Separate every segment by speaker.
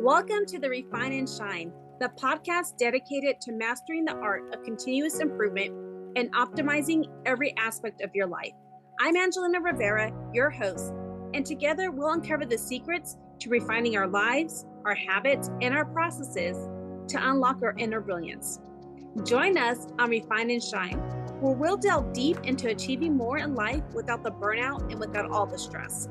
Speaker 1: Welcome to the Refine and Shine, the podcast dedicated to mastering the art of continuous improvement and optimizing every aspect of your life. I'm Angelina Rivera, your host, and together we'll uncover the secrets to refining our lives, our habits, and our processes to unlock our inner brilliance. Join us on Refine and Shine, where we'll delve deep into achieving more in life without the burnout and without all the stress.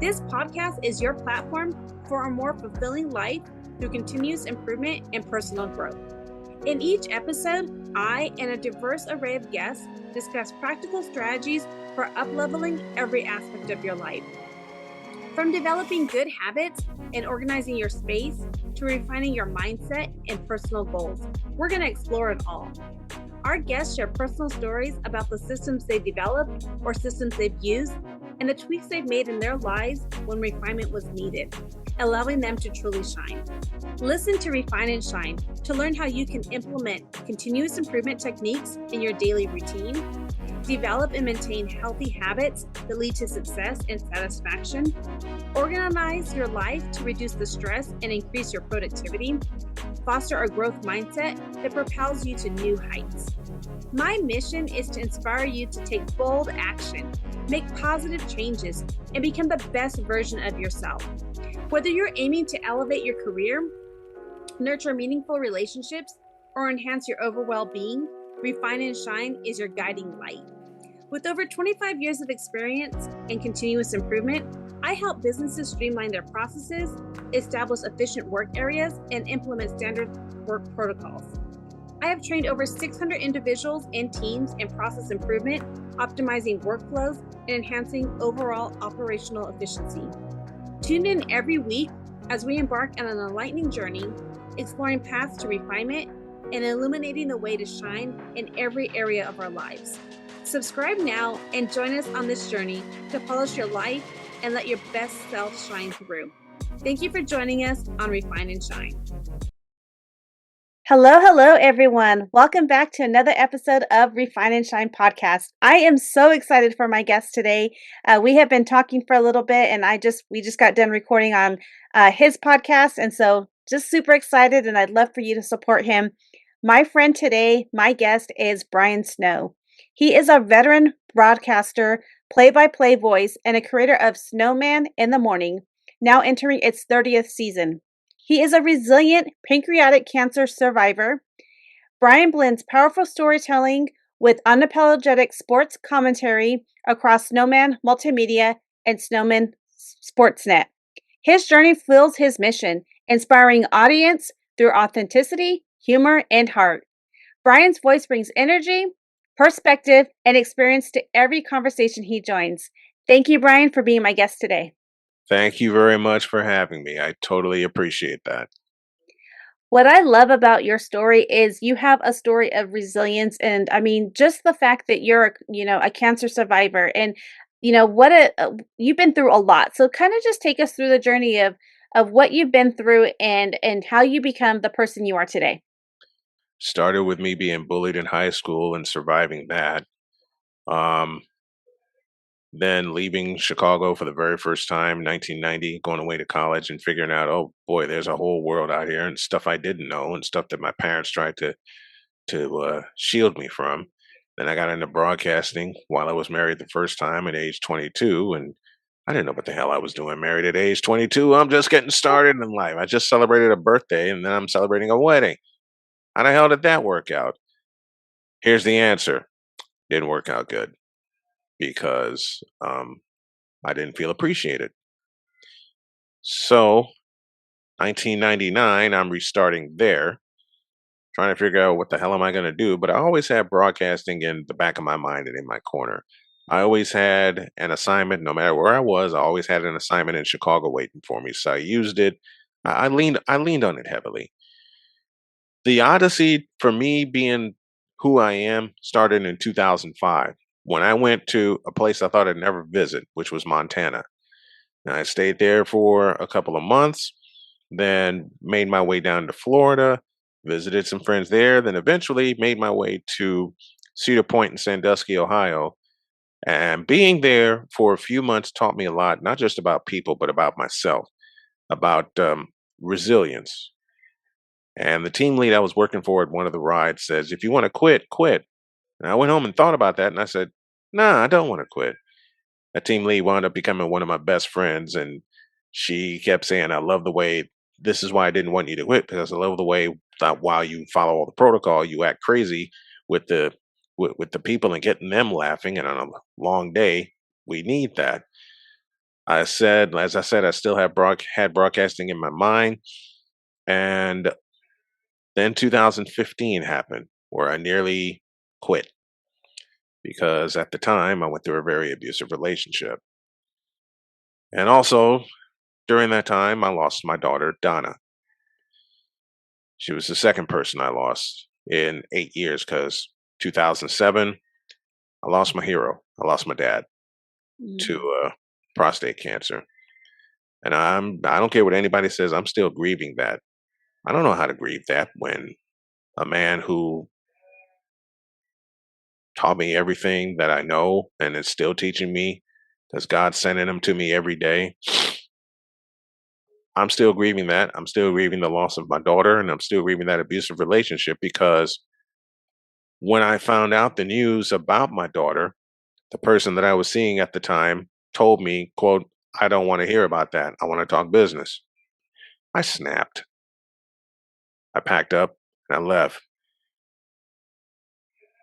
Speaker 1: This podcast is your platform for a more fulfilling life through continuous improvement and personal growth. In each episode, I and a diverse array of guests discuss practical strategies for up-leveling every aspect of your life. From developing good habits and organizing your space to refining your mindset and personal goals, we're going to explore it all. Our guests share personal stories about the systems they've developed or systems they've used and the tweaks they've made in their lives when refinement was needed, allowing them to truly shine. Listen to Refine and Shine to learn how you can implement continuous improvement techniques in your daily routine, develop and maintain healthy habits that lead to success and satisfaction, organize your life to reduce the stress and increase your productivity, foster a growth mindset that propels you to new heights. My mission is to inspire you to take bold action, make positive changes, and become the best version of yourself. Whether you're aiming to elevate your career, nurture meaningful relationships, or enhance your overall well-being, Refine and Shine is your guiding light. With over 25 years of experience in continuous improvement, I help businesses streamline their processes, establish efficient work areas, and implement standard work protocols. I have trained over 600 individuals and teams in process improvement, optimizing workflows, and enhancing overall operational efficiency. Tune in every week as we embark on an enlightening journey, exploring paths to refinement and illuminating the way to shine in every area of our lives. Subscribe now and join us on this journey to polish your life and let your best self shine through. Thank you for joining us on Refine and Shine. Hello, everyone. Welcome back to another episode of Refine and Shine podcast. I am so excited for my guest today. We have been talking for a little bit, and we just got done recording on his podcast, and so just super excited, and I'd love for you to support him. My friend today, my guest is Brian Snow. He is a veteran broadcaster, play-by-play voice, and a creator of Snowman in the Morning, now entering its 30th season. He is a resilient pancreatic cancer survivor. Brian blends powerful storytelling with unapologetic sports commentary across Snowman Multimedia and Snowman Sportsnet. His journey fulfills his mission, inspiring audience through authenticity, humor, and heart. Brian's voice brings energy, perspective, and experience to every conversation he joins. Thank you, Brian, for being my guest today.
Speaker 2: Thank you very much for having me. I totally appreciate that.
Speaker 1: What I love about your story is you have a story of resilience, and I mean, just the fact that you're, a cancer survivor, and you've been through a lot. So, kind of just take us through the journey of what you've been through and how you become the person you are today.
Speaker 2: Started with me being bullied in high school and surviving that. Then leaving Chicago for the very first time, 1990, going away to college and figuring out, oh boy, there's a whole world out here and stuff I didn't know and stuff that my parents tried to shield me from. Then I got into broadcasting while I was married the first time at age 22, and I didn't know what the hell I was doing married at age 22. I'm just getting started in life. I just celebrated a birthday and then I'm celebrating a wedding. How the hell did that work out? Here's the answer. Didn't work out good. Because I didn't feel appreciated. So, 1999, I'm restarting there, trying to figure out what the hell am I going to do. But I always had broadcasting in the back of my mind and in my corner. I always had an assignment, no matter where I was. I always had an assignment in Chicago waiting for me, so I used it. I leaned on it heavily. The odyssey for me being who I am started in 2005. When I went to a place I thought I'd never visit, which was Montana. Now, I stayed there for a couple of months, then made my way down to Florida, visited some friends there, then eventually made my way to Cedar Point in Sandusky, Ohio. And being there for a few months taught me a lot, not just about people, but about myself, about resilience. And the team lead I was working for at one of the rides says, if you want to quit, quit. And I went home and thought about that and I said, nah, I don't want to quit. A team lead wound up becoming one of my best friends. And she kept saying, I love the way, this is why I didn't want you to quit, because I love the way that while you follow all the protocol, you act crazy with the with the people and getting them laughing. And on a long day, we need that. I said, as I said, I still have had broadcasting in my mind. And then 2015 happened where I nearly quit because at the time I went through a very abusive relationship. And also during that time, I lost my daughter, Donna. She was the second person I lost in 8 years because 2007, I lost my hero. I lost my dad to
Speaker 1: Mm.
Speaker 2: prostate cancer. And I don't care what anybody says, I'm still grieving that. I don't know how to grieve that when a man who taught me everything that I know and is still teaching me because God's sending them to me every day. I'm still grieving that. I'm still grieving the loss of my daughter and I'm still grieving that abusive relationship because when I found out the news about my daughter, the person that I was seeing at the time told me, quote, I don't want to hear about that. I want to talk business. I snapped. I packed up and I left.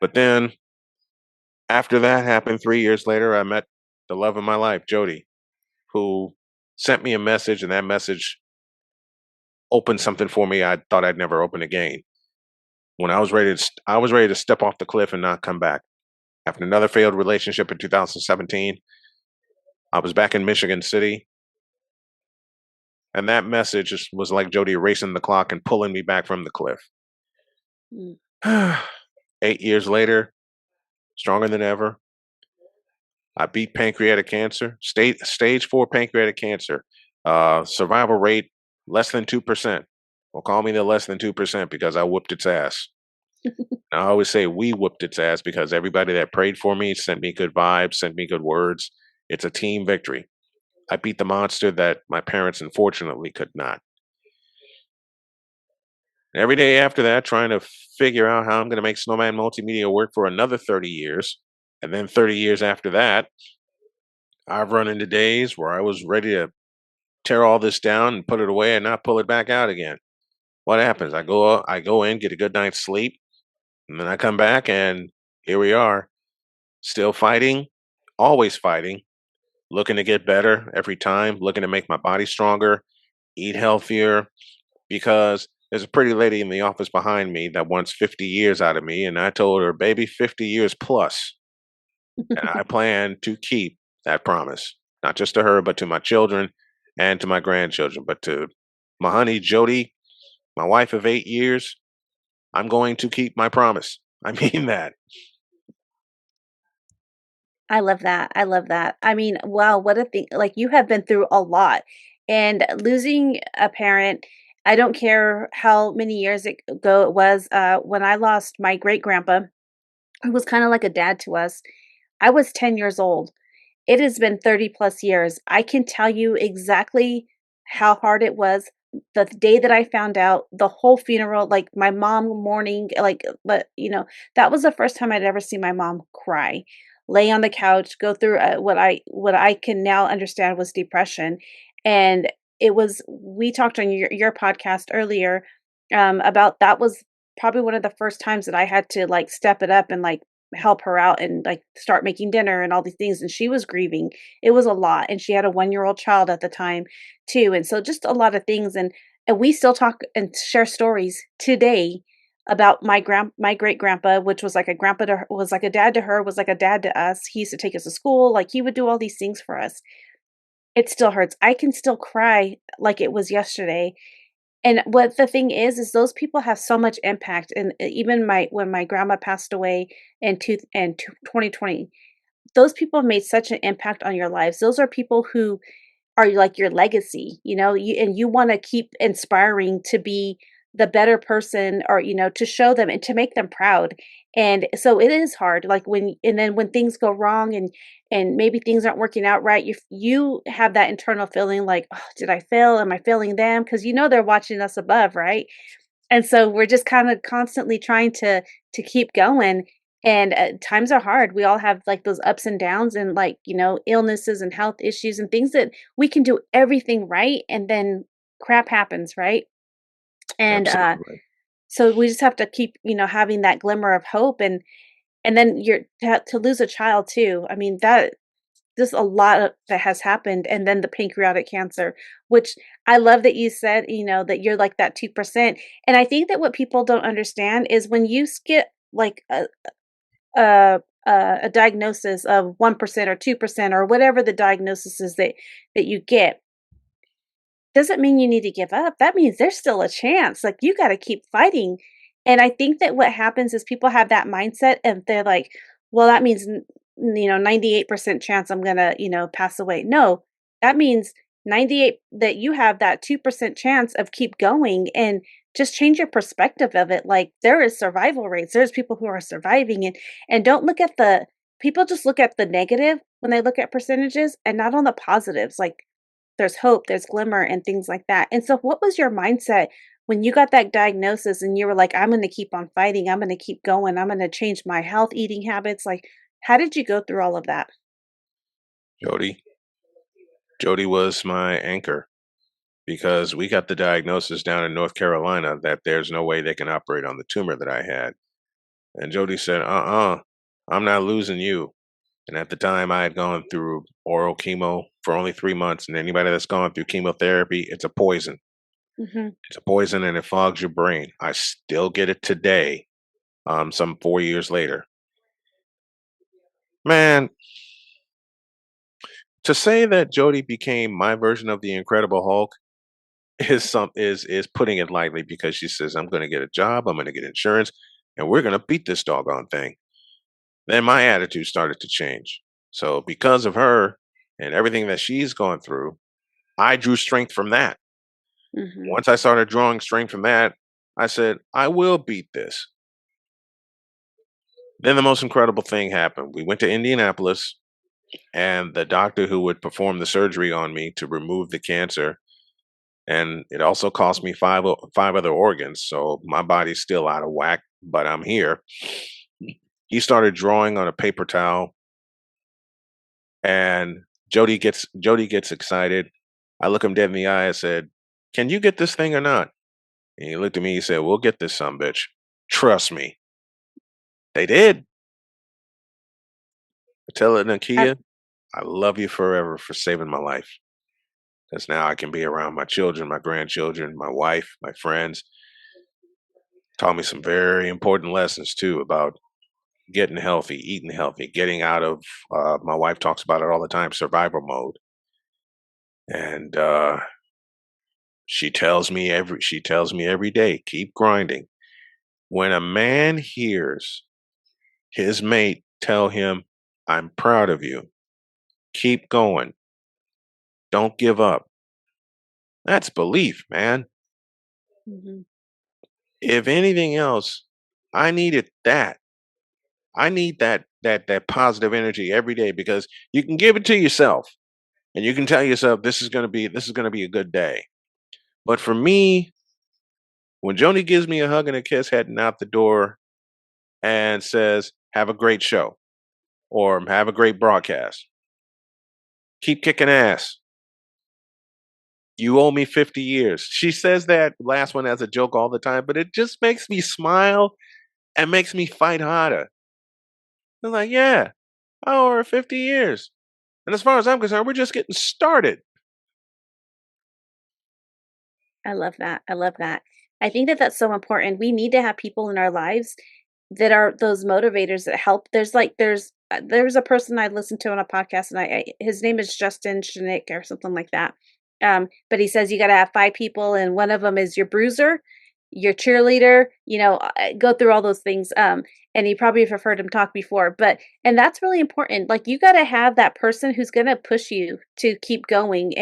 Speaker 2: But then after that happened 3 years later, I met the love of my life, Jody, who sent me a message, and that message opened something for me I thought I'd never open again. When I was ready to step off the cliff and not come back. After another failed relationship in 2017, I was back in Michigan City, and that message was like Jody racing the clock and pulling me back from the cliff.
Speaker 1: Mm.
Speaker 2: 8 years later, stronger than ever. I beat pancreatic cancer, stage 4 pancreatic cancer. Survival rate less than 2%. Well, call me the less than 2% because I whooped its ass. I always say we whooped its ass because everybody that prayed for me sent me good vibes, sent me good words. It's a team victory. I beat the monster that my parents unfortunately could not. Every day after that, trying to figure out how I'm going to make Snowman Multimedia work for another 30 years. And then 30 years after that, I've run into days where I was ready to tear all this down and put it away and not pull it back out again. What happens? I go in, get a good night's sleep, and then I come back and here we are, still fighting, always fighting, looking to get better every time, looking to make my body stronger, eat healthier, because there's a pretty lady in the office behind me that wants 50 years out of me, and I told her, baby, 50 years plus. And I plan to keep that promise, not just to her, but to my children and to my grandchildren, but to my honey, Jody, my wife of 8 years. I'm going to keep my promise. I mean that.
Speaker 1: I love that. I love that. I mean, wow, what a thing. Like you have been through a lot. And losing a parent, I don't care how many years ago it was, when I lost my great grandpa, who was kind of like a dad to us. I was 10 years old. It has been 30 plus years. I can tell you exactly how hard it was. The day that I found out, the whole funeral, like my mom mourning, like, but that was the first time I'd ever seen my mom cry, lay on the couch, go through what I can now understand was depression. And it was, we talked on your podcast earlier, about that was probably one of the first times that I had to like step it up and like help her out and like start making dinner and all these things, and she was grieving. It was a lot, and she had a 1-year-old child at the time too, and so just a lot of things. And we still talk and share stories today about my great grandpa, which was like a grandpa to her, was like a dad to her, was like a dad to us. He used to take us to school, like he would do all these things for us. It still hurts. I can still cry like it was yesterday. And what the thing is those people have so much impact. And even when my grandma passed away in 2020, those people made such an impact on your lives. Those are people who are like your legacy, and you want to keep inspiring to be the better person, or to show them and to make them proud. And so it is hard, like and then when things go wrong, and maybe things aren't working out right, you have that internal feeling like, oh, did I fail? Am I failing them? Because they're watching us above, right? And so we're just kind of constantly trying to keep going. And times are hard. We all have like those ups and downs, and like illnesses and health issues and things that we can do everything right, and then crap happens, right? And
Speaker 2: Absolutely.
Speaker 1: so we just have to keep having that glimmer of hope. And then to lose a child too. I mean, that there's a lot that has happened. And then the pancreatic cancer, which I love that you said, that you're like that 2%. And I think that what people don't understand is when you get like a a diagnosis of 1% or 2% or whatever the diagnosis is that you get, doesn't mean you need to give up. That means there's still a chance. Like, you gotta keep fighting. And I think that what happens is people have that mindset, and they're like, "Well, that means, 98% chance I'm gonna, pass away." No, that means 98 that you have that 2% chance of keep going, and just change your perspective of it. Like, there is survival rates. There's people who are surviving, and don't look at the people just look at the negative when they look at percentages and not on the positives. Like, there's hope, there's glimmer, and things like that. And so what was your mindset when you got that diagnosis and you were like, I'm going to keep on fighting, I'm going to keep going, I'm going to change my health, eating habits? Like, how did you go through all of that?
Speaker 2: Jody. Jody was my anchor because we got the diagnosis down in North Carolina that there's no way they can operate on the tumor that I had. And Jody said, I'm not losing you. And at the time, I had gone through oral chemo for only 3 months. And anybody that's gone through chemotherapy, it's a poison.
Speaker 1: Mhm.
Speaker 2: It's a poison and it fogs your brain. I still get it today, some 4 years later. Man, to say that Jody became my version of the Incredible Hulk is putting it lightly because she says, I'm gonna get a job, I'm gonna get insurance, and we're gonna beat this doggone thing. Then my attitude started to change. So because of her and everything that she's gone through, I drew strength from that.
Speaker 1: Mhm.
Speaker 2: Once I started drawing strength from that, I said, I will beat this. Then the most incredible thing happened. We went to Indianapolis, and the doctor who would perform the surgery on me to remove the cancer, and it also cost me five other organs. So my body's still out of whack, but I'm here. He started drawing on a paper towel, and Jody gets excited. I look him dead in the eye. I said, "Can you get this thing or not?" And he looked at me. He said, "We'll get this some bitch. Trust me." They did. I tell it,
Speaker 1: I
Speaker 2: Nakia, I love you forever for saving my life. Because now I can be around my children, my grandchildren, my wife, my friends. Taught me some very important lessons too about getting healthy, eating healthy, getting out of. My wife talks about it all the time, survival mode, and she tells me every day, keep grinding. When a man hears his mate tell him, "I'm proud of you. Keep going. Don't give up." That's belief, man.
Speaker 1: Mhm.
Speaker 2: If anything else, I needed that. I need that positive energy every day because you can give it to yourself and you can tell yourself this is going to be a good day. But for me, when Joni gives me a hug and a kiss heading out the door and says, "Have a great show," or "Have a great broadcast. Keep kicking ass. You owe me 50 years." She says that last one as a joke all the time, but it just makes me smile and makes me fight harder. I'm like, yeah, I owe her 50 years. And as far as I'm concerned, we're just getting started.
Speaker 1: I love that. I love that. I think that that's so important. We need to have people in our lives that are those motivators that help. There's a person I listened to on a podcast, and his name is Justin Schnick or something like that. But he says you got to have five people, and one of them is your bruiser, your cheerleader. Go through all those things. And you probably have heard him talk before, and that's really important. Like, you got to have that person who's going to push you to keep going.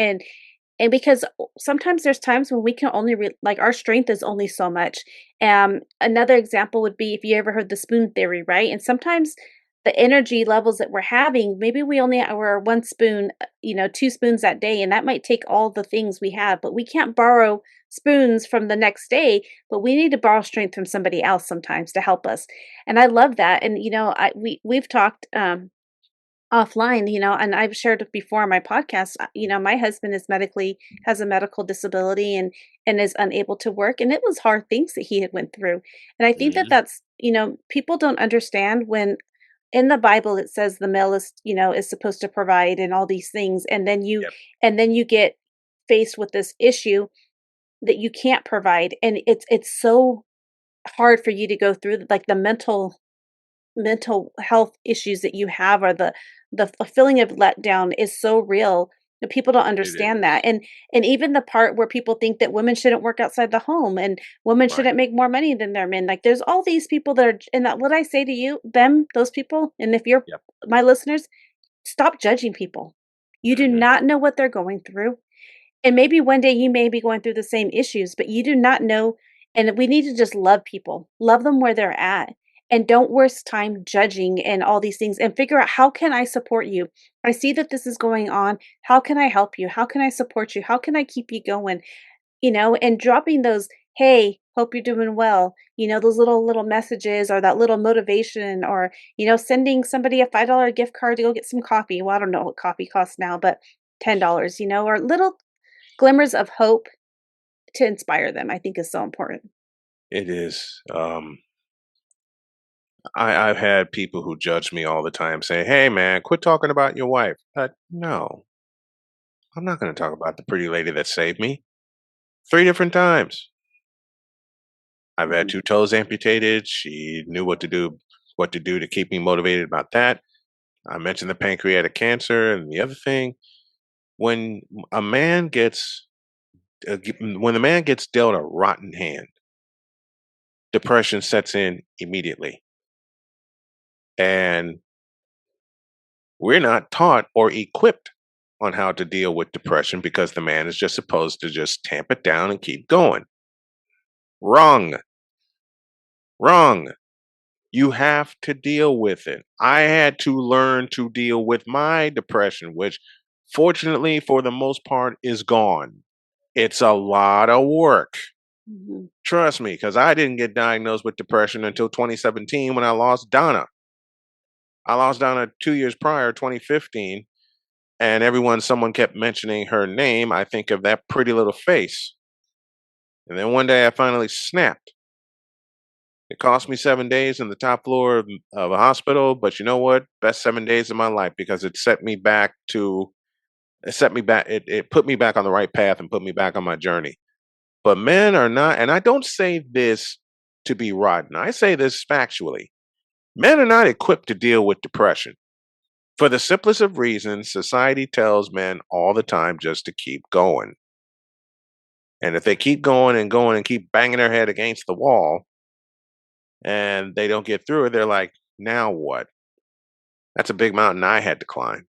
Speaker 1: And because sometimes there's times when we can only like our strength is only so much. Another example would be if you ever heard the spoon theory, right? And sometimes the energy levels that we're having, maybe we only we're one spoon, two spoons that day, and that might take all the things we have, but we can't borrow spoons from the next day, but we need to borrow strength from somebody else sometimes to help us. And I love that. And we've talked offline, and I've shared it before on my podcast. My husband is medically has a medical disability and is unable to work, and it was hard things that he had went through. And I think that
Speaker 2: Hmm.
Speaker 1: that's, people don't understand when in the Bible it says the male is supposed to provide and all these things,
Speaker 2: Yep.
Speaker 1: and then you get faced with this issue that you can't provide, and it's so hard for you to go through, like, the mental health issues that you have, or the feeling of letdown is so real that people don't
Speaker 2: It
Speaker 1: understand that.
Speaker 2: is.
Speaker 1: And even the part where people think that women shouldn't work outside the home and women
Speaker 2: Right.
Speaker 1: shouldn't make more money than their men. Like, there's all these people that are, and that what I say to you, them, those people, and if you're
Speaker 2: Yep.
Speaker 1: my listeners, stop judging people. You do
Speaker 2: Hmm.
Speaker 1: not know what they're going through. And maybe one day you may be going through the same issues, but you do not know. And we need to just love people, love them where they're at, and don't waste time judging and all these things, and figure out, how can I support you? I see that this is going on. How can I help you? How can I support you? How can I keep you going? And dropping those, hey, hope you're doing well, those little messages, or that little motivation, or, sending somebody a $5 gift card to go get some coffee. Well, I don't know what coffee costs now, but $10, or little glimmers of hope to inspire them, I think is so important.
Speaker 2: It is. I've had people who judge me all the time say, "Hey, man, quit talking about your wife." No, I'm not going to talk about the pretty lady that saved me 3 different times. I've had
Speaker 1: Mhm.
Speaker 2: 2 toes amputated. She knew what to do to keep me motivated about that. I mentioned the pancreatic cancer, and the other thing, when a man gets when the man gets dealt a rotten hand, depression sets in immediately, and we're not taught or equipped on how to deal with depression because the man is just supposed to just tamp it down and keep going. Wrong. Wrong. You have to deal with it. I had to learn to deal with my depression, which fortunately for the most part is gone. It's a lot of work.
Speaker 1: Mhm.
Speaker 2: Trust me, because I didn't get diagnosed with depression until 2017 when I lost Donna. I lost Donna 2 years prior, 2015. And someone kept mentioning her name, I think of that pretty little face. And then one day I finally snapped. It cost me 7 days in the top floor of a hospital, but you know what? Best 7 days of my life because it set me back, it put me back on the right path and put me back on my journey. But men are not, and I don't say this to be rotten, I say this factually. Men are not equipped to deal with depression. For the simplest of reasons, society tells men all the time just to keep going. And if they keep going and going and keep banging their head against the wall and they don't get through it, they're like, now what? That's a big mountain I had to climb.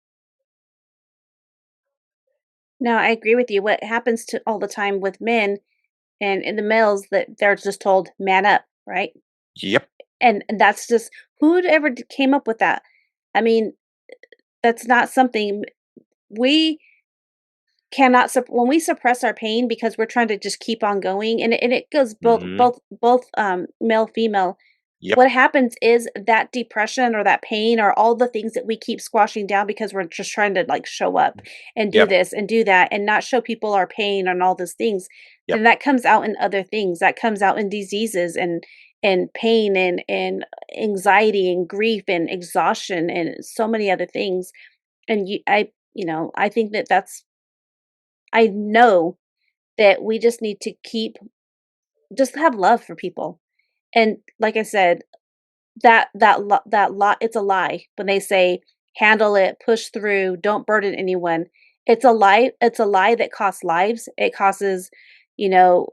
Speaker 1: No, I agree with you. What happens to all the time with men and in the males, that they're just told, "Man up," right?
Speaker 2: Yep.
Speaker 1: And that's just, who'd ever came up with that? I mean, that's not something we cannot when we suppress our pain because we're trying to just keep on going, and it goes
Speaker 2: Hmm.
Speaker 1: both male female.
Speaker 2: Yep.
Speaker 1: What happens is that depression or that pain or all the things that we keep squashing down because we're just trying to, like, show up and do
Speaker 2: Yep.
Speaker 1: this and do that and not show people our pain and all those things, then
Speaker 2: Yep.
Speaker 1: that comes out in other things. That comes out in diseases and pain and anxiety and grief and exhaustion and so many other things. And I think that I know that we just need to just have love for people. And like I said, that lot it's a lie when they say, "Handle it, push through, don't burden anyone." It's a lie that costs lives. It causes, you know,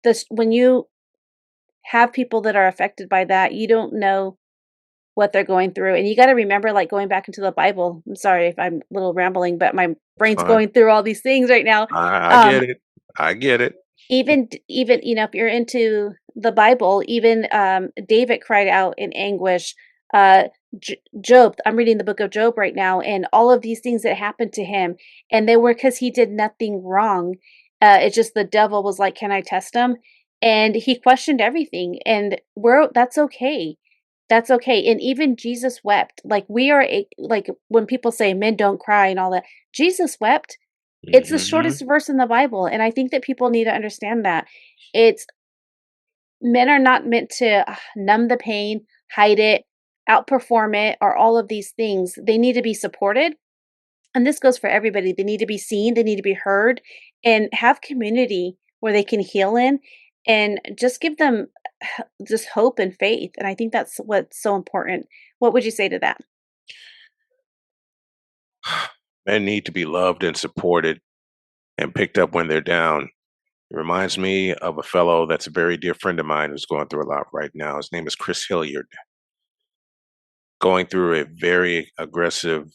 Speaker 1: this when you have people that are affected by that, you don't know what they're going through. And you got to remember, like going back into the Bible. I'm sorry if I'm a little rambling, but my
Speaker 2: It's
Speaker 1: brain's
Speaker 2: fine.
Speaker 1: going through all these things right now.
Speaker 2: I
Speaker 1: Um,
Speaker 2: get it. I get it.
Speaker 1: even if you're into the Bible, even David cried out in anguish. Uh, Job, I'm reading the book of Job right now, and all of these things that happened to him, and they were because he did nothing wrong. It's just the devil was like, "Can I test him?" And he questioned everything, and that's okay. That's okay. And even Jesus wept. Like we are like when people say men don't cry and all that, Jesus wept. It's the
Speaker 2: Hmm.
Speaker 1: shortest verse in the Bible, and I think that people need to understand that. It's men are not meant to numb the pain, hide it, outperform it, or all of these things. They need to be supported, and this goes for everybody. They need to be seen, they need to be heard, and have community where they can heal in, and just give them just hope and faith, and I think that's what's so important. What would you say to that?
Speaker 2: Men need to be loved and supported and picked up when they're down. It reminds me of a fellow that's a very dear friend of mine who's going through a lot right now. His name is Chris Hilliard, going through a very aggressive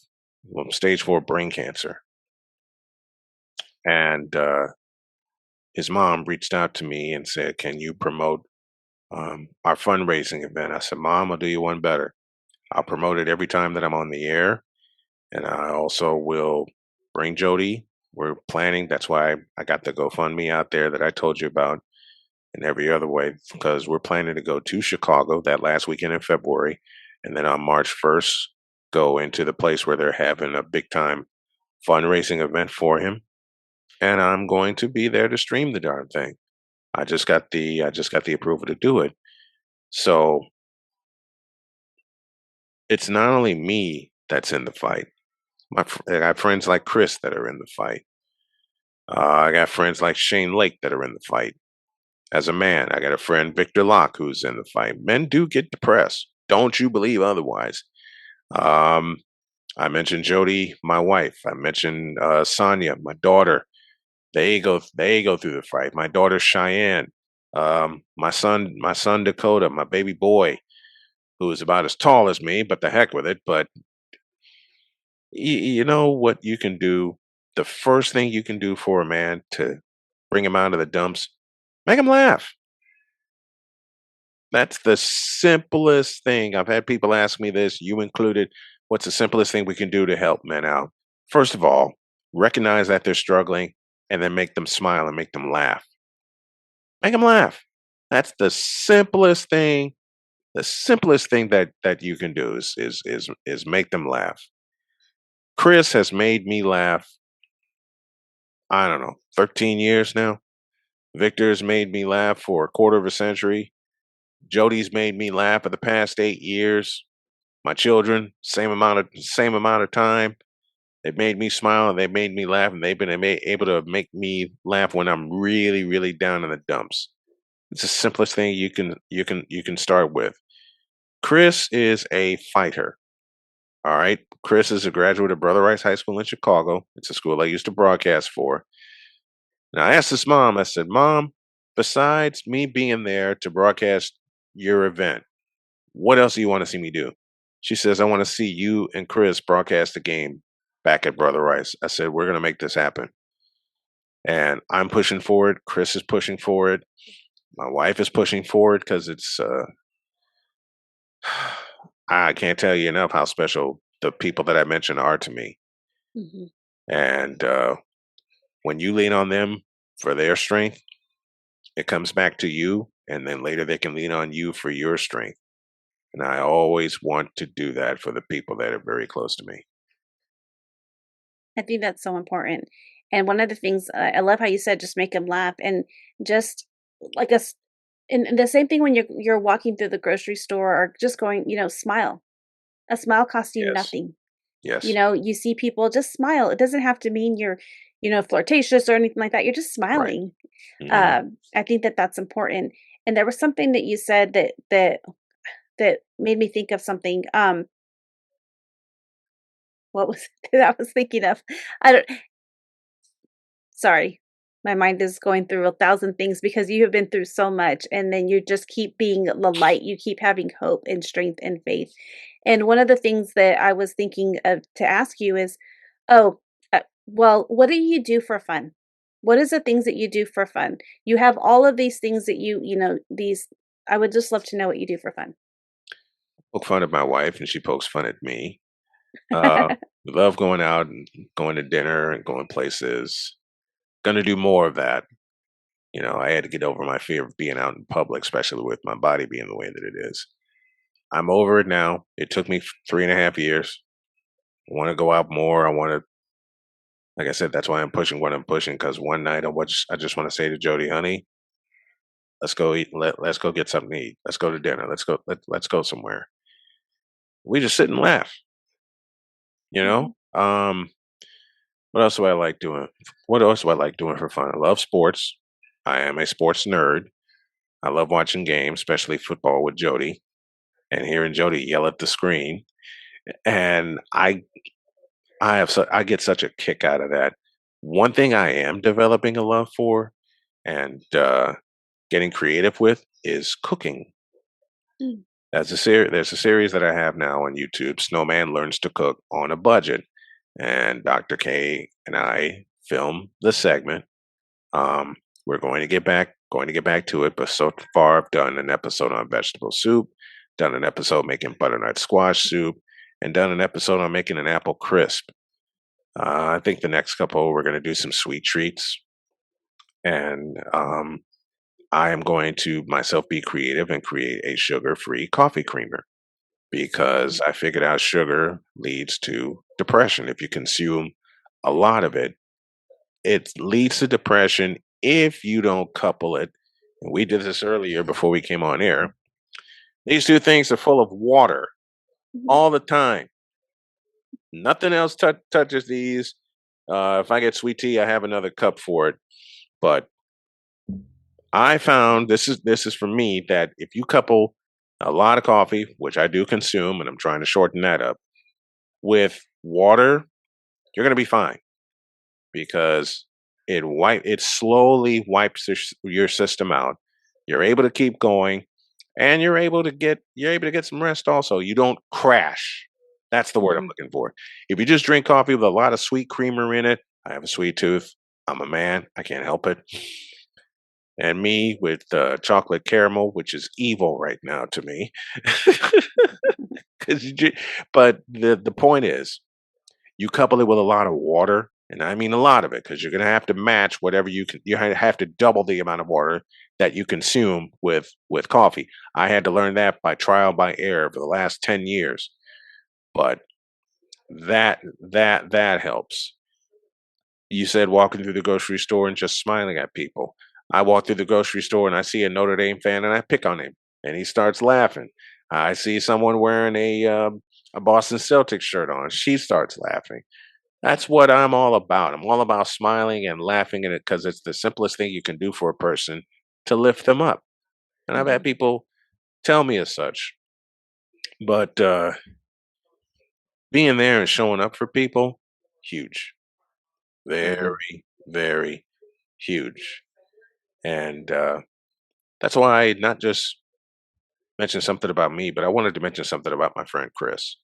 Speaker 2: stage 4 brain cancer. And his mom reached out to me and said, "Can you promote our fundraising event?" I said, "Mom, I'll do you one better. I'll promote it every time that I'm on the air. And I also will bring Jody. We're planning. That's why I got the GoFundMe out there that I told you about, and every other way, because we're planning to go to Chicago that last weekend in February. And then on March 1st, go into the place where they're having a big time fundraising event for him. And I'm going to be there to stream the darn thing. I just got the approval to do it. So it's not only me that's in the fight. I got friends like Chris that are in the fight. I got friends like Shane Lake that are in the fight. As a man, I got a friend, Victor Locke, who's in the fight. Men do get depressed. Don't you believe otherwise? Um, I mentioned Jody, my wife. I mentioned Sonia, my daughter. They go through the fight. My daughter Cheyenne, my son Dakota, my baby boy, who is about as tall as me, but the heck with it. But you know what you can do? The first thing you can do for a man to bring him out of the dumps, make him laugh. That's the simplest thing. I've had people ask me this, you included. What's the simplest thing we can do to help men out? First of all, recognize that they're struggling and then make them smile and make them laugh. Make them laugh. That's the simplest thing. The simplest thing that you can do is make them laugh. Chris has made me laugh, I don't know, 13 years now. Victor's made me laugh for a quarter of a century. Jody's made me laugh for the past 8 years. My children, same amount of time. They've made me smile and they've made me laugh, and they've been able to make me laugh when I'm really, really down in the dumps. It's the simplest thing you can start with. Chris is a fighter. All right. Chris is a graduate of Brother Rice High School in Chicago. It's a school I used to broadcast for. And I asked his mom, I said, "Mom, besides me being there to broadcast your event, what else do you want to see me do?" She says, "I want to see you and Chris broadcast the game back at Brother Rice." I said, "We're going to make this happen." And I'm pushing forward. Chris is pushing forward. My wife is pushing forward because I can't tell you enough how special the people that I mentioned are to me.
Speaker 1: Mhm.
Speaker 2: And when you lean on them for their strength, it comes back to you. And then later they can lean on you for your strength. And I always want to do that for the people that are very close to me.
Speaker 1: I think that's so important. And one of the things I love how you said, just make them laugh, and just like us. And the same thing when you're walking through the grocery store or just going, smile. A smile costs you
Speaker 2: Yes.
Speaker 1: nothing.
Speaker 2: Yes.
Speaker 1: You see people, just smile. It doesn't have to mean you're, flirtatious or anything like that. You're just
Speaker 2: Right.
Speaker 1: smiling.
Speaker 2: Hmm.
Speaker 1: I think that that's important. And there was something that you said that made me think of something. What was it that I was thinking of? I don't. Sorry. My mind is going through a thousand things because you have been through so much, and then you just keep being the light. You keep having hope and strength and faith. And one of the things that I was thinking of to ask you is, oh, well, what do you do for fun? What is the things that you do for fun? You have all of these things that these. I would just love to know what you do for fun.
Speaker 2: Poke fun at my wife, and she pokes fun at me. Uh, we love going out and going to dinner and going places. Gonna do more of that. You know, I had to get over my fear of being out in public, especially with my body being the way that it is. I'm over it now. It took me 3.5 years. I want to go out more. I want to, like I said, that's why I'm pushing what I'm pushing. Because one night I just want to say to Jody, honey, let's go eat. Let's go get something to eat. Let's go to dinner. Let's go somewhere. We just sit and laugh. You
Speaker 1: Mhm.
Speaker 2: know. What else do I like doing? What else do I like doing for fun? I love sports. I am a sports nerd. I love watching games, especially football with Jody, and hearing Jody yell at the screen. And I get such a kick out of that. One thing I am developing a love for and getting creative with is cooking.
Speaker 1: Mm.
Speaker 2: There's a series that I have now on YouTube, Snowman Learns to Cook on a Budget, and Dr. K and I film the segment. We're going to get back to it, but so far I've done an episode on vegetable soup, done an episode making butternut squash soup, and done an episode on making an apple crisp. I think the next couple we're going to do some sweet treats, and I am going to myself be creative and create a sugar-free coffee creamer because
Speaker 1: Mm.
Speaker 2: I figured out sugar leads to depression. If you consume a lot of it, it leads to depression if you don't couple it. And we did this earlier before we came on air. These two things are full of water
Speaker 1: Mhm.
Speaker 2: all the time. Nothing else touches these. If I get sweet tea, I have another cup for it. But I found this is for me that if you couple a lot of coffee, which I do consume, and I'm trying to shorten that up, with water, you're going to be fine because it slowly wipes your system out. You're able to keep going, and you're able to get some rest. Also, you don't crash. That's the word I'm
Speaker 1: Mhm.
Speaker 2: looking for. If you just drink coffee with a lot of sweet creamer in it, I have a sweet tooth. I'm a man. I can't help it. And me with chocolate caramel, which is evil right now to me. 'Cause but the point is, you couple it with a lot of water, and I mean a lot of it, because you're gonna have to match whatever you can. Have to double the amount of water that you consume with coffee. I had to learn that by trial by error for the last 10 years, but that helps. You said walking through the grocery store and just smiling at people. I walk through the grocery store and I see a Notre Dame fan and I pick on him and he starts laughing. I see someone wearing a Boston Celtics shirt on. She starts laughing. That's what I'm all about. I'm all about smiling and laughing at it because it's the simplest thing you can do for a person to lift them up. And I've had
Speaker 1: Mhm.
Speaker 2: people tell me as such. But being there and showing up for people, huge.
Speaker 1: Mhm.
Speaker 2: Very, very huge. And that's why I not just mentioned something about me, but I wanted to mention something about my friend Chris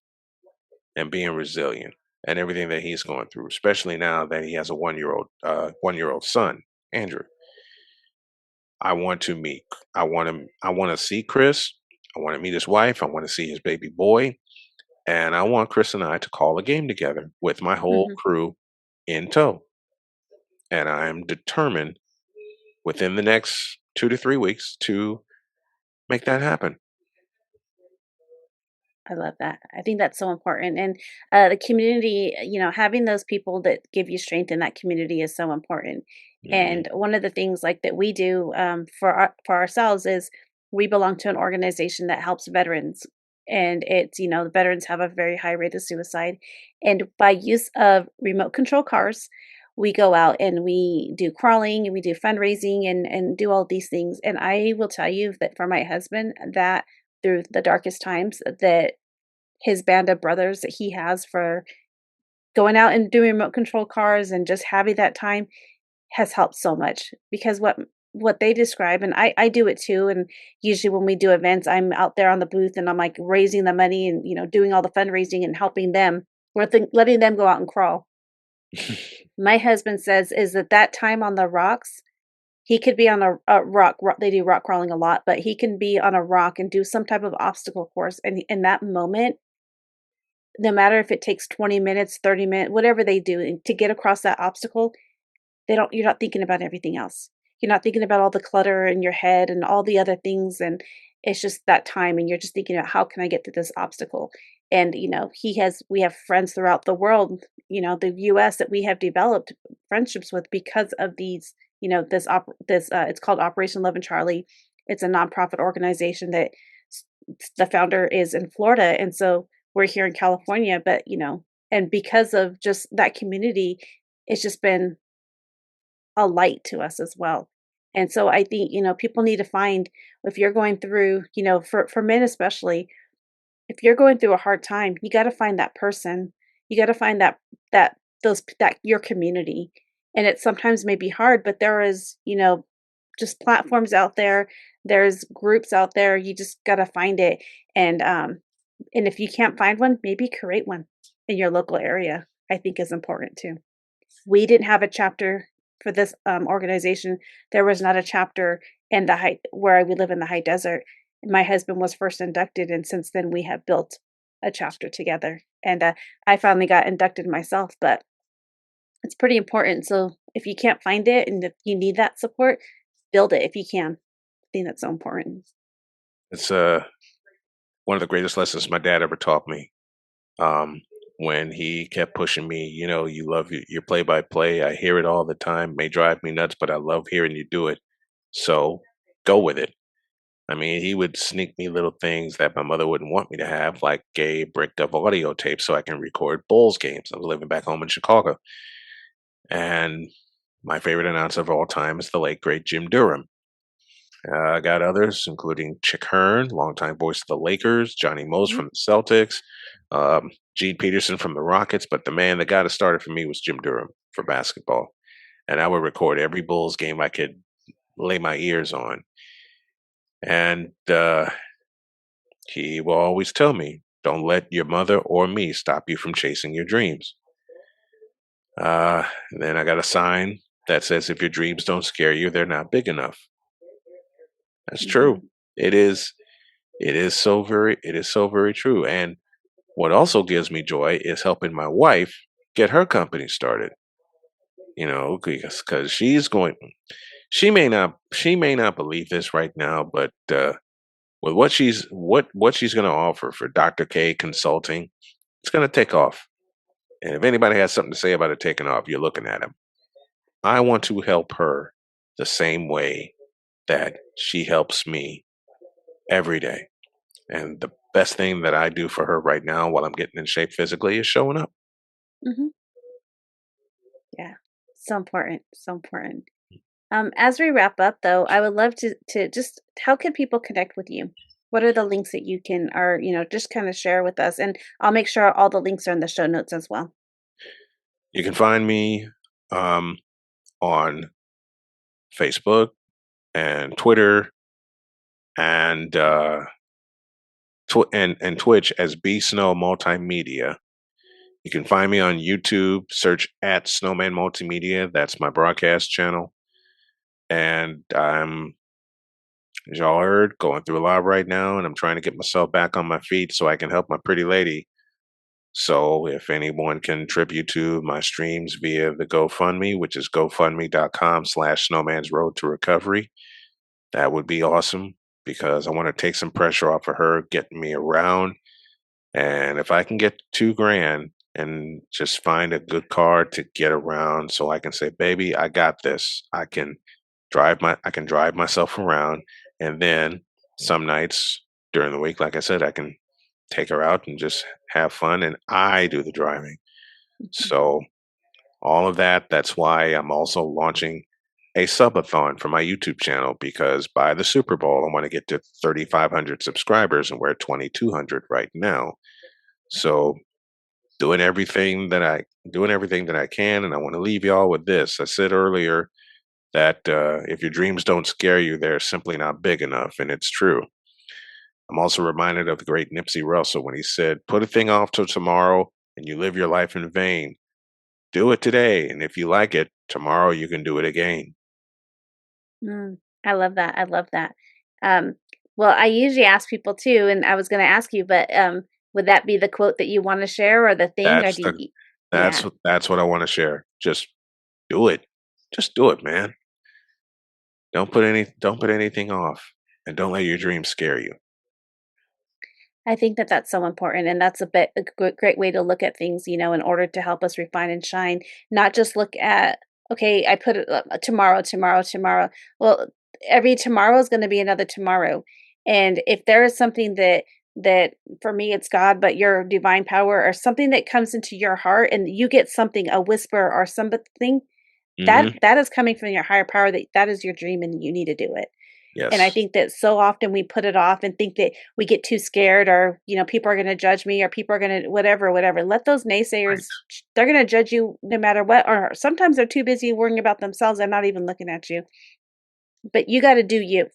Speaker 2: and being resilient and everything that he's going through, especially now that he has a 1 year old son, Andrew. I want to meet. I want to see Chris. I want to meet his wife. I want to see his baby boy, and I want Chris and I to call a game together with my whole
Speaker 1: Mhm.
Speaker 2: crew in tow. And I am determined within the next 2 to 3 weeks to make that happen.
Speaker 1: I love that. I think that's so important. And the community, having those people that give you strength in that community is so important.
Speaker 2: Hmm.
Speaker 1: And one of the things like that we do for ourselves is we belong to an organization that helps veterans. And it's, the veterans have a very high rate of suicide. And by use of remote control cars, we go out and we do crawling and we do fundraising and do all these things. And I will tell you that for my husband, that through the darkest times that his band of brothers that he has for going out and doing remote control cars and just having that time has helped so much because what they describe, and I do it too, and usually when we do events, I'm out there on the booth and I'm like raising the money and doing all the fundraising and helping them or letting them go out and crawl. My husband says is that time on the rocks, he could be on a rock, they do rock crawling a lot, but he can be on a rock and do some type of obstacle course, and in that moment, no matter if it takes 20 minutes, 30 minutes, whatever they do, and to get across that obstacle, you're not thinking about everything else. You're not thinking about all the clutter in your head and all the other things, and it's just that time, and you're just thinking about, "How can I get through this obstacle?" And, we have friends throughout the world, the US that we have developed friendships with because of it's called Operation Love and Charlie. It's a nonprofit organization that the founder is in Florida, and so we're here in California, but, and because of just that community, it's just been a light to us as well. And so I think, people need to find if you're going through, for men especially, if you're going through a hard time, you got to find that person. You got to find that your community. And it sometimes may be hard, but there is, just platforms out there. There's groups out there. You just got to find it. And if you can't find one, maybe create one in your local area. I think is important too. We didn't have a chapter for this, organization. There was not a chapter in the high where we live in the high desert. My husband was first inducted, and since then we have built a chapter together. And, I finally got inducted myself, but it's pretty important. So if you can't find it and if you need that support, build it if you can. I think that's so important.
Speaker 2: It's one of the greatest lessons my dad ever taught me. Um, when he kept pushing me, you love your play by play. I hear it all the time. May drive me nuts, but I love hearing you do it. So go with it. I mean, he would sneak me little things that my mother wouldn't want me to have, like a bricked up audio tape so I can record Bulls games. I was living back home in Chicago. And my favorite announcer of all time is the late, great Jim Durham. I got others, including Chick Hearn, longtime voice of the Lakers, Johnny Mose
Speaker 1: Mhm,
Speaker 2: from the Celtics, Gene Peterson from the Rockets. But the man that got it started for me was Jim Durham for basketball. And I would record every Bulls game I could lay my ears on. And he will always tell me, don't let your mother or me stop you from chasing your dreams. And then I got a sign that says, if your dreams don't scare you, they're not big enough. That's true.
Speaker 1: mhm,
Speaker 2: It is. It is so very true. And what also gives me joy is helping my wife get her company started. Because she may not believe this right now, but with what she's going to offer for Dr. K Consulting, it's going to take off. And if anybody has something to say about it taking off, you're looking at him. I want to help her the same way that she helps me every day. And the best thing that I do for her right now while I'm getting in shape physically is showing up.
Speaker 1: mhm. Yeah. So important, so important. As we wrap up though, I would love to just how can people connect with you? What are the links that you can or, just kind of share with us? And I'll make sure all the links are in the show notes as well.
Speaker 2: You can find me um, on Facebook and Twitter and and Twitch as B Snow Multimedia. You can find me on YouTube. Search at Snowman Multimedia. That's my broadcast channel. And I'm, as y'all heard, going through a lot right now, and I'm trying to get myself back on my feet so I can help my pretty lady. So if anyone can contribute to my streams via the GoFundMe, which is gofundme.com/snowman's road to recovery, that would be awesome because I want to take some pressure off of her getting me around. And if I can get 2 grand and just find a good car to get around so I can say, baby, I got this. I can drive myself around. And then some nights during the week, like I said, I can take her out and just have fun and I do the driving.
Speaker 1: Mhm.
Speaker 2: So all of that's why I'm also launching a subathon for my YouTube channel because by the Super Bowl, I want to get to 3,500 subscribers and we're at 2,200 right now. So doing everything that I can, and I want to leave y'all with this. I said earlier, that if your dreams don't scare you, they're simply not big enough. And it's true. I'm also reminded of the great Nipsey Russell when he said, put a thing off till tomorrow and you live your life in vain. Do it today. And if you like it, tomorrow you can do it again.
Speaker 3: I love that. I love that. Um, well, I usually ask people too, and I was going to ask you, but would that be the quote that you want to share or the thing, or
Speaker 2: That's
Speaker 3: do
Speaker 2: the
Speaker 3: you?
Speaker 2: that's
Speaker 3: Yeah,
Speaker 2: what that's what I want to share. Just do it. Just do it, man. Don't put anything off, and don't let your dreams scare you.
Speaker 3: I think that that's so important, and that's great way to look at things, in order to help us refine and shine. Not just look at, okay, I put it tomorrow, tomorrow, tomorrow. Well, every tomorrow is going to be another tomorrow, and if there is something that for me it's God, but your divine power or something that comes into your heart, and you get something, a whisper or something
Speaker 2: Hmm.
Speaker 3: that is coming from your higher power, that is your dream, and you need to do it. And I
Speaker 2: Yes.
Speaker 3: think that so often we put it off and think that we get too scared or, people are going to judge me or people are going to whatever, whatever. Let those
Speaker 2: Right.
Speaker 3: naysayers, they're going to judge you no matter what. Or sometimes they're too busy worrying about themselves. They're not even looking at you. But you got to do you.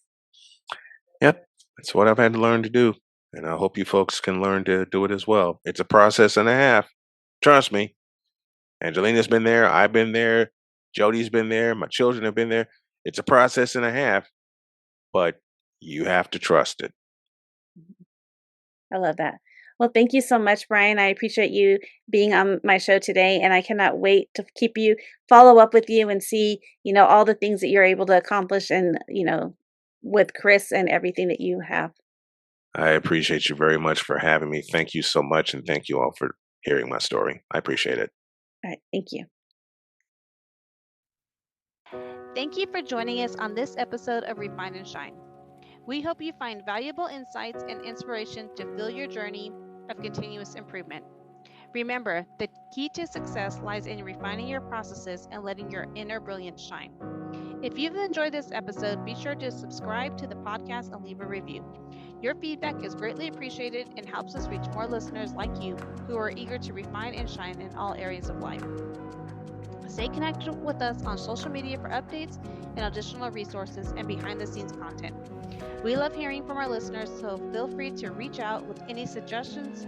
Speaker 2: Yep. That's what I've had to learn to do, and I hope you folks can learn to do it as well. It's a process and a half. Trust me. Angelina's been there. I've been there. Jody's been there. My children have been there. It's a process and a half, but you have to trust it.
Speaker 3: I love that. Well, thank you so much, Brian. I appreciate you being on my show today. And I cannot wait to follow up with you and see, all the things that you're able to accomplish and, with Chris and everything that you have.
Speaker 2: I appreciate you very much for having me. Thank you so much, and thank you all for hearing my story. I appreciate it.
Speaker 3: All right. Thank you.
Speaker 1: Thank you for joining us on this episode of Refine and Shine. We hope you find valuable insights and inspiration to fuel your journey of continuous improvement. Remember, the key to success lies in refining your processes and letting your inner brilliance shine. If you've enjoyed this episode, be sure to subscribe to the podcast and leave a review. Your feedback is greatly appreciated and helps us reach more listeners like you who are eager to refine and shine in all areas of life. Stay connected with us on social media for updates and additional resources and behind the scenes content. We love hearing from our listeners, so feel free to reach out with any suggestions,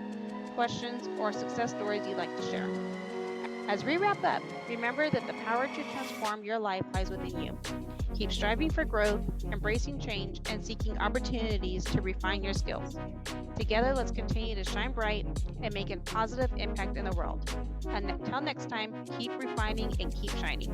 Speaker 1: questions, or success stories you'd like to share. As we wrap up, remember that the power to transform your life lies within you. Keep striving for growth, embracing change, and seeking opportunities to refine your skills. Together, let's continue to shine bright and make a positive impact in the world. Until next time, keep refining and keep shining.